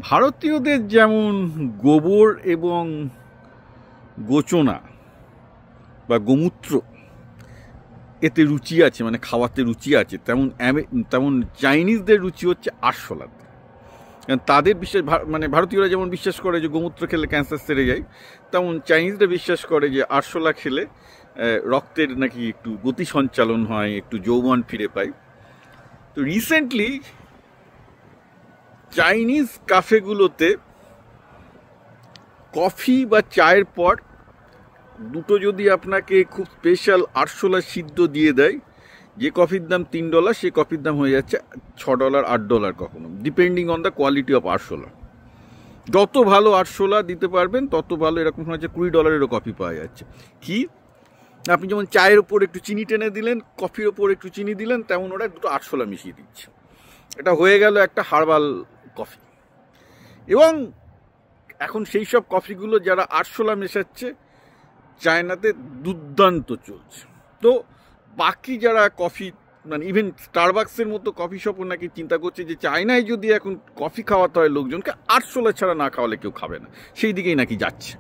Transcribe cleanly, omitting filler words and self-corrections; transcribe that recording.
ভারতীয়দের যেমন গোবর এবং গোচনা বা গোমূত্র এতে রুচি আছে, মানে খাওয়াতে রুচি আছে, তেমন চাইনিজদের রুচি হচ্ছে আরশোলাতে। তাদের মানে ভারতীয়রা যেমন বিশ্বাস করে যে গোমূত্র খেলে ক্যান্সার সেরে যায়, তেমন চাইনিজরা বিশ্বাস করে যে আরশোলা খেলে রক্তের নাকি একটু গতি সঞ্চালন হয়, একটু যৌবন ফিরে পায়। তো রিসেন্টলি চাইনিজ কাফেগুলোতে কফি বা চায়ের পর দুটো যদি আপনাকে খুব স্পেশাল আরশোলা সিদ্ধ দিয়ে দেয়, যে কফির দাম $3 সেই কফির দাম হয়ে যাচ্ছে $6 $8 কখনো, depending on the quality of আরশোলা। যত ভালো আরশোলা দিতে পারবেন তত ভালো। এরকম হচ্ছে $20 কফি পাওয়া যাচ্ছে। কি আপনি যেমন চায়ের ওপর একটু চিনি টেনে দিলেন, কফির ওপর একটু চিনি দিলেন, তেমন ওরা দুটো আরশোলা মিশিয়ে দিচ্ছে। এটা হয়ে গেল একটা হার্বাল কফি। এবং এখন সেই সব কফিগুলো যারা আরশোলা মেশাচ্ছে চায়নাতে দুর্দান্ত চলছে। তো বাকি যারা কফি, মানে ইভেন স্টারবাক্সের মতো কফি শপও নাকি চিন্তা করছে যে চায়নায় যদি এখন কফি খাওয়াতে হয় লোকজনকে, আরশোলা ছাড়া না খাওয়ালে কেউ খাবে না, সেই দিকেই নাকি যাচ্ছে।